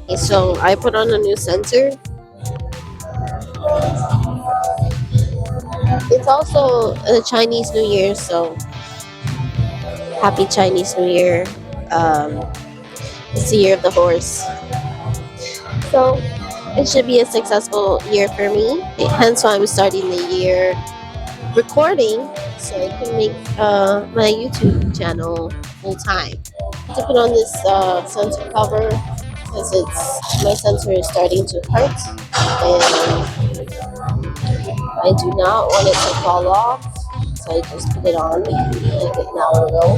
Okay, so I put on a new sensor. It's also the Chinese New Year, so happy Chinese New Year. Um, it's the year of the horse. So it should be a successful year for me. Hence why I'm starting the year recording so I can make my YouTube channel full time. To put on this sensor cover because it's my sensor is starting to hurt and I do not want it to fall off. So I just put it on like an hour ago.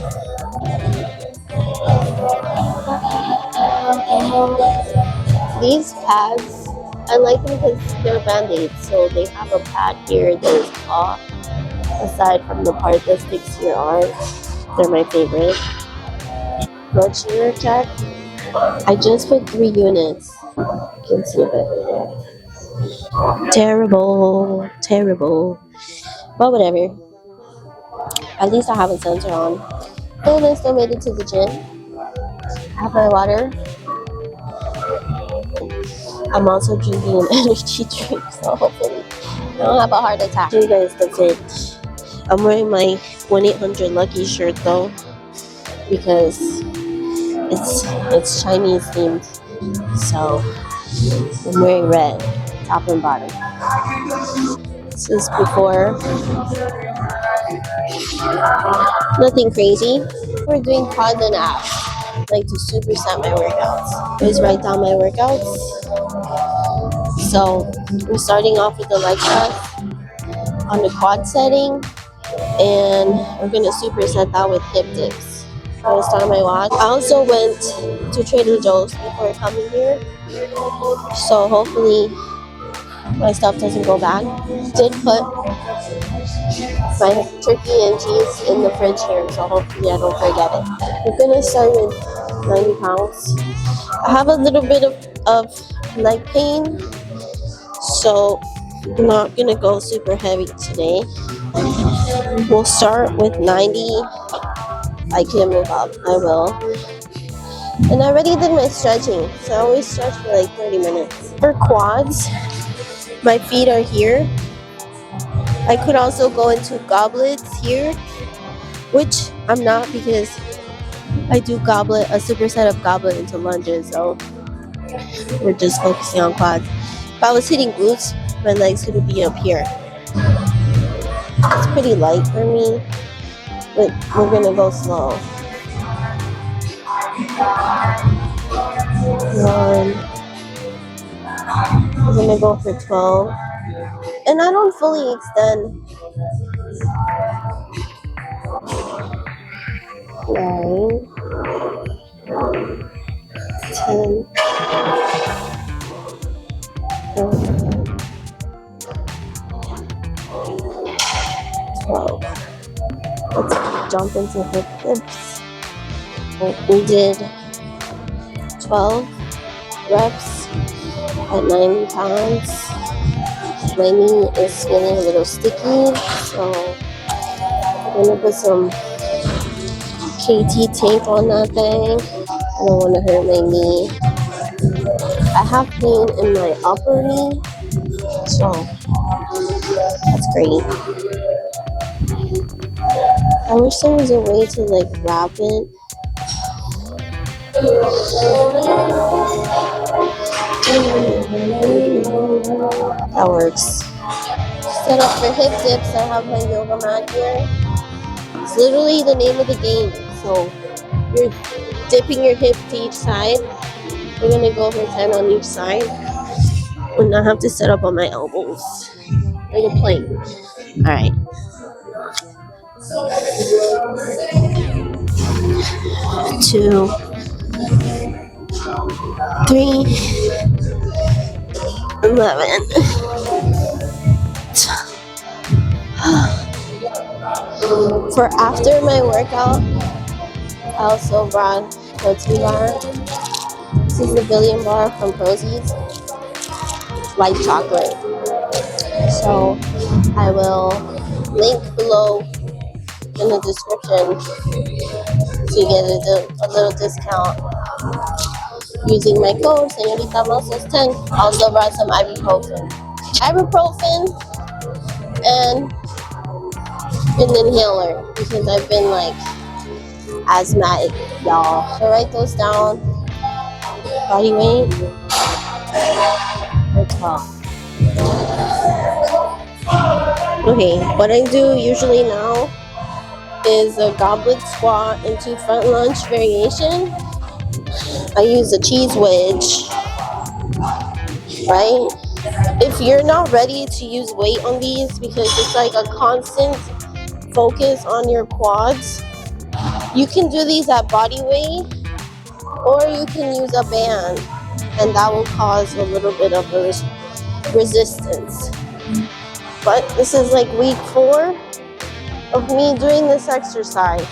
These pads, I like them because they're band-aids. So they have a pad here that is off aside from the part that sticks to your arm. They're my favorite. Blood sugar check. I just put 3 units. You can see that. Terrible, terrible. But whatever. At least I have a sensor on. And I still made it to the gym. I have my water. I'm also drinking an energy drink, so hopefully I don't have a heart attack. You guys the fit. I'm wearing my 1-800 Lucky shirt though because it's Chinese themed. So I'm wearing red, top and bottom. This is before. Nothing crazy. We're doing quad and abs. Like to superset my workouts. Always write down my workouts. So we're starting off with the leg press on the quad setting, and we're gonna superset that with hip dips. I'm gonna start my watch. I also went to Trader Joe's before coming here, so hopefully my stuff doesn't go bad. Did put my turkey and cheese in the fridge here, so hopefully I don't forget it. We're gonna start with 90 pounds. I have a little bit of leg pain, so I'm not gonna go super heavy today. We'll start with 90. I can move up, I will. And I already did my stretching, so I always stretch for like 30 minutes. For quads, my feet are here. I could also go into goblets here, which I'm not because I do goblet, a superset of goblet into lunges, so we're just focusing on quads. If I was hitting glutes, my legs could be up here. It's pretty light for me, but we're gonna go slow. 1. I'm gonna go for 12. And I don't fully extend. 9. 10. 11. 12. Let's jump into hip dips. We did 12 reps at 90 pounds. My knee is feeling a little sticky, so I'm gonna put some KT tape on that thing. I don't want to hurt my knee. I have pain in my upper knee, so that's great. I wish there was a way to like wrap it. That works. Set up for hip dips. I have my yoga mat here. It's literally the name of the game. So you're dipping your hip to each side. We're gonna go over 10 on each side. And I have to set up on my elbows like a plank. Alright. 2, 3, 11. For after my workout, I also brought protein bar. This is the Billion Bar from Prozis. Light chocolate. So I will link below in the description so you get a little discount using my code Señorita Muscles 10. Also brought some ibuprofen. Ibuprofen and an inhaler because I've been like asthmatic, y'all. So write those down. Body weight or 12. Okay, what I do usually now is a goblet squat into front lunge variation. I use a cheese wedge, right? If you're not ready to use weight on these because it's like a constant focus on your quads, you can do these at body weight or you can use a band and that will cause a little bit of a resistance. But this is like week 4 of me doing this exercise.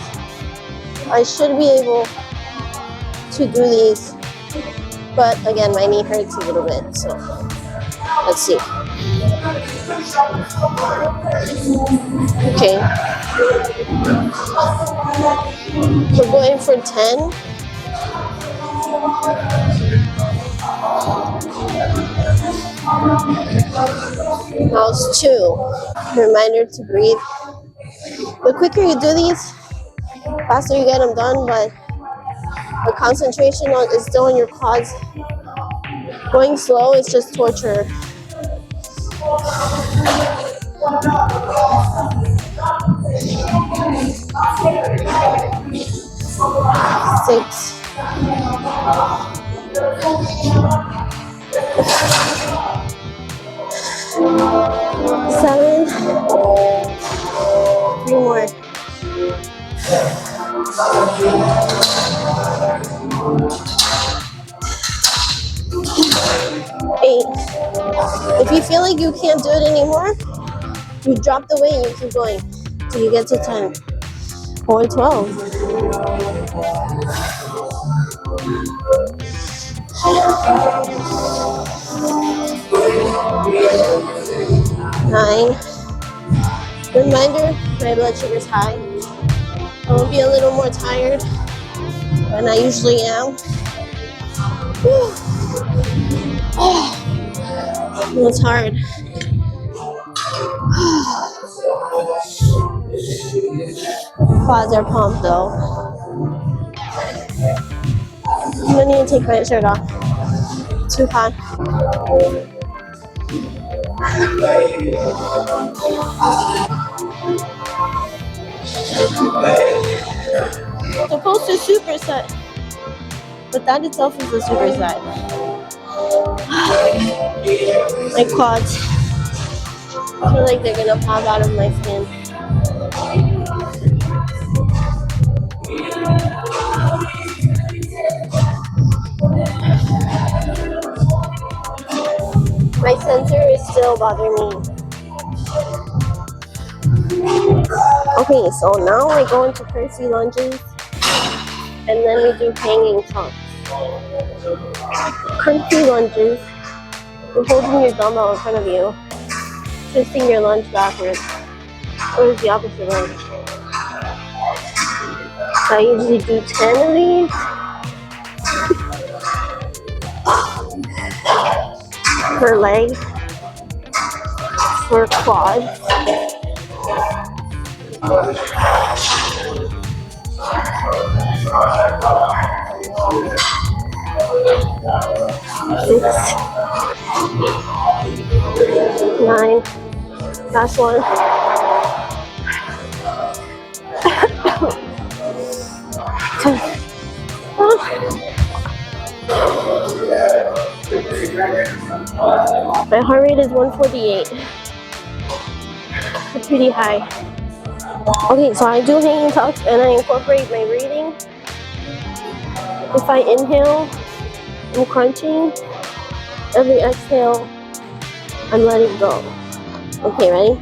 I should be able to do these, but again, my knee hurts a little bit, so let's see. Okay, we're going for 10. That was 2. Reminder to breathe. The quicker you do these, faster you get them done, but the concentration is still on your quads. Going slow is just torture. 6. 7. 3 more. 8. If you feel like you can't do it anymore, you drop the weight and you keep going till you get to 10 or 12. 9. Reminder, my blood sugar is high. I will be a little more tired than I usually am. It's hard. Quads are pumped though. I'm gonna need to take my shirt off. Too hot. Supposed to superset, but that itself is a superset. My quads, I feel like they're gonna pop out of my skin. My sensor is still bothering me. Okay, so now I go into curtsy lunges and then we do hanging tucks. Curtsy lunges, you're holding your dumbbell in front of you, twisting your lunge backwards, or is the opposite lunge. So I usually do 10 of these. Per leg, for quads. Six, 9, last one. 10. My heart rate is 148. It's pretty high. Okay, so I do hanging tucks and I incorporate my breathing. If I inhale, I'm crunching. Every exhale, I'm letting go. Okay, ready?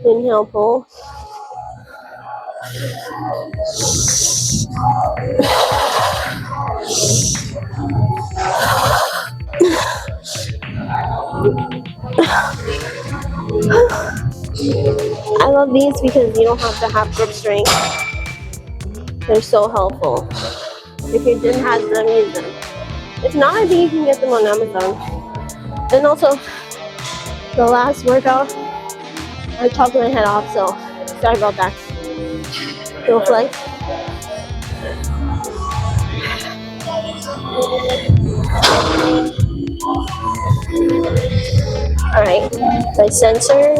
Inhale, pull. I love these because you don't have to have grip strength. They're so helpful. If you didn't have them, use them. If not, I think you can get them on Amazon. And also, the last workout, I chopped my head off, so sorry about that. Little flex. Alright, my sensor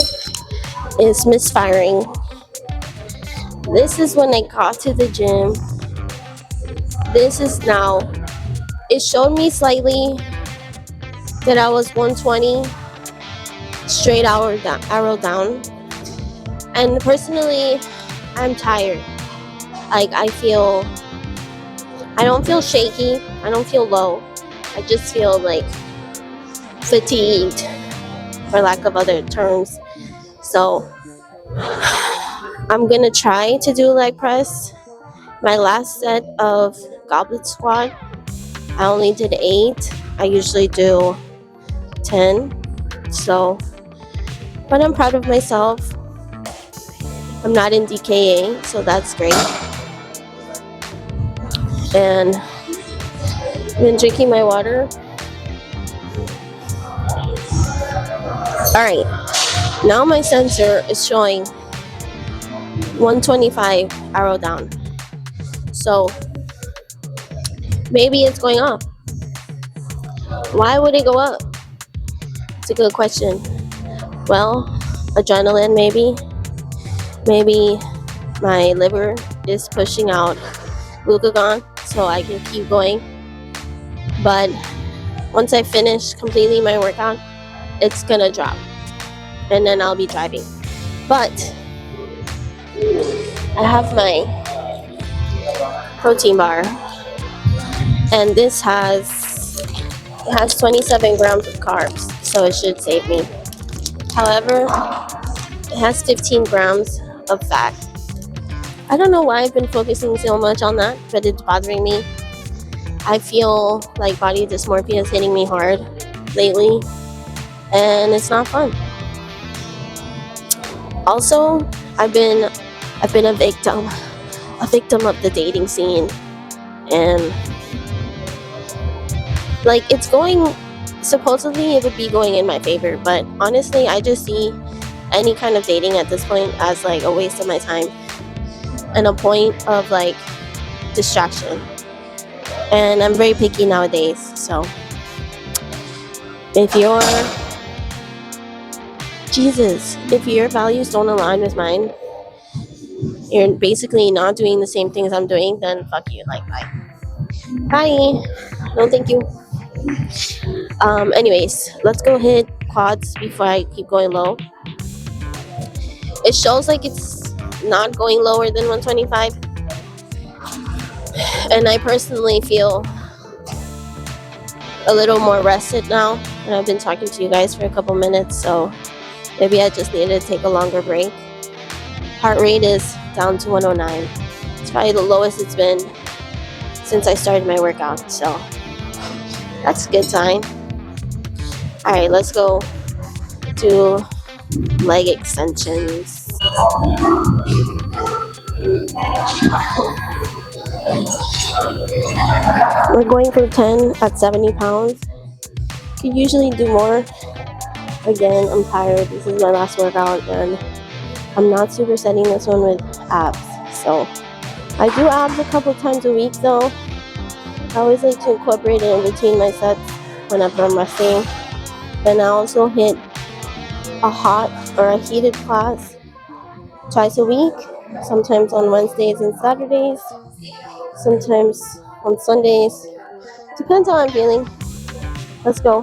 is misfiring. This is when I got to the gym. This is now. It showed me slightly that I was 120 straight arrow down. And personally, I'm tired. Like I don't feel shaky. I don't feel low. I just feel like fatigued, for lack of other terms. So I'm gonna try to do leg press. My last set of goblet squat, I only did 8. I usually do 10. So, but I'm proud of myself. I'm not in DKA, so that's great. And I've been drinking my water. Alright, now my sensor is showing 125 arrow down. So maybe it's going up. Why would it go up? It's a good question. Well, adrenaline maybe. Maybe my liver is pushing out glucagon so I can keep going. But once I finish completely my workout, it's gonna drop. And then I'll be driving. But I have my protein bar. And this has 27 grams of carbs, so it should save me. However, it has 15 grams of fat. I don't know why I've been focusing so much on that, but it's bothering me. I feel like body dysmorphia is hitting me hard lately, and it's not fun. Also, I've been a victim of the dating scene, and like it's going, supposedly it would be going in my favor, but honestly I just see any kind of dating at this point as like a waste of my time and a point of like distraction. And I'm very picky nowadays, so if your values don't align with mine, you're basically not doing the same things I'm doing, then fuck you, like bye. No thank you. Anyways, let's go hit quads before I keep going low. It shows like it's not going lower than 125, and I personally feel a little more rested now, and I've been talking to you guys for a couple minutes, so maybe I just needed to take a longer break. Heart rate is down to 109. It's probably the lowest it's been since I started my workout, so that's a good sign. Alright, let's go do leg extensions. We're going for 10 at 70 pounds. Could usually do more. Again, I'm tired. This is my last workout, and I'm not supersetting this one with abs. So I do abs a couple times a week though. I always like to incorporate it in between my sets whenever I'm resting. And I also hit a hot or a heated class twice a week, sometimes on Wednesdays and Saturdays, sometimes on Sundays. Depends how I'm feeling. Let's go.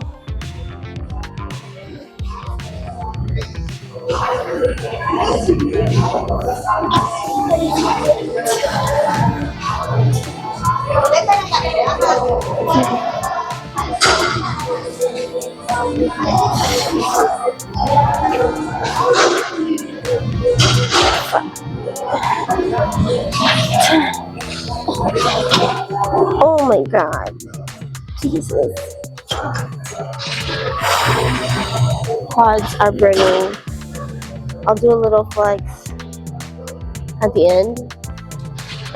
Oh my god. Jesus. Quads are burning. I'll do a little flex at the end,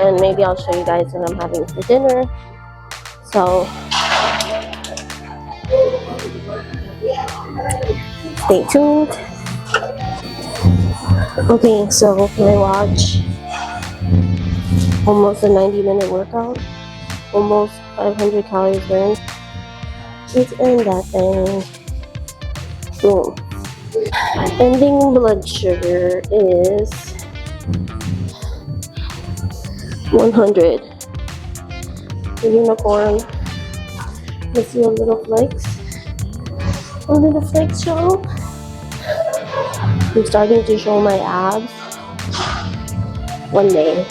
and maybe I'll show you guys what I'm having for dinner. So Stay tuned. Okay, so my watch, almost a 90-minute workout, almost 500 calories burned. Let's end that thing. Boom. Ending blood sugar is 100. The unicorn. Let's see a little flex. A little flex show. I'm starting to show my abs. One day.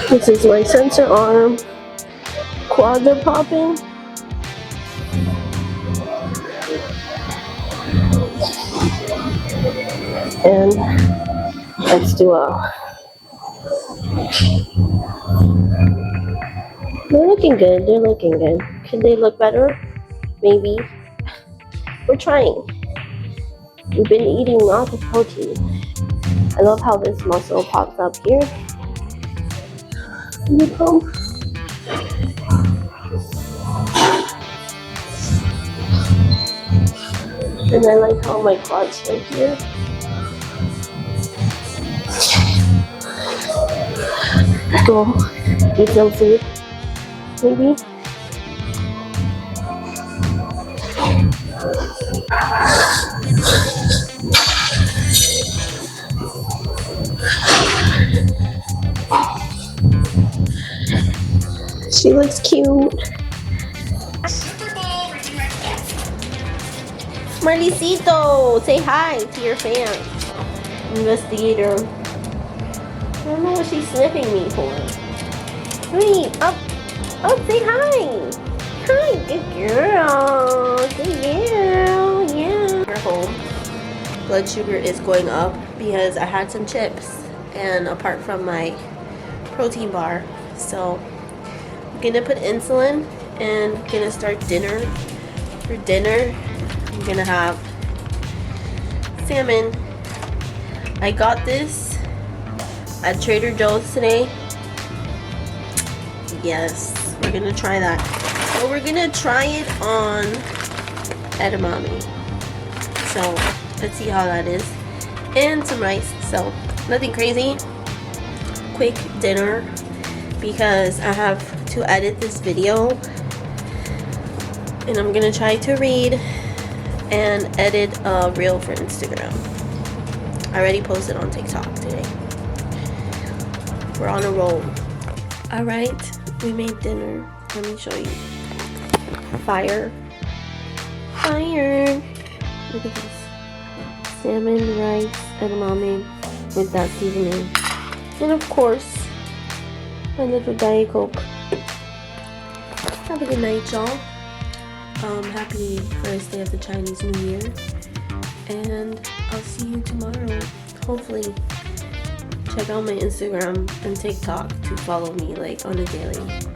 This is my sensor arm. Quads are popping. And let's do a... They're looking good. They're looking good. Could they look better? Maybe. We're trying. We've been eating lots of protein. I love how this muscle pops up here. And I like how my quads fit here. Let's go eat some food, maybe. She looks cute. Marlicito, say hi to your fans. Investigator. I don't know what she's sniffing me for. Wait, up, say hi. Hi, good girl. Good girl, yeah. We're home. Blood sugar is going up because I had some chips and apart from my protein bar. So I'm gonna put insulin and gonna start dinner. For dinner, I'm gonna have salmon. I got this at Trader Joe's today. Yes, we're gonna try that. So we're gonna try it on edamame. So let's see how that is. And some rice. So nothing crazy. Quick dinner because I have to edit this video. And I'm gonna try to read and edit a reel for Instagram. I already posted on TikTok today. We're on a roll. Alright, we made dinner. Let me show you. Fire. Fire. Look at this. Salmon, rice, edamame with that seasoning. And of course, a little Diet Coke. Have a good night, y'all. Happy first day of the Chinese New Year. And I'll see you tomorrow. Hopefully. Check out my Instagram and TikTok to follow me like on a daily.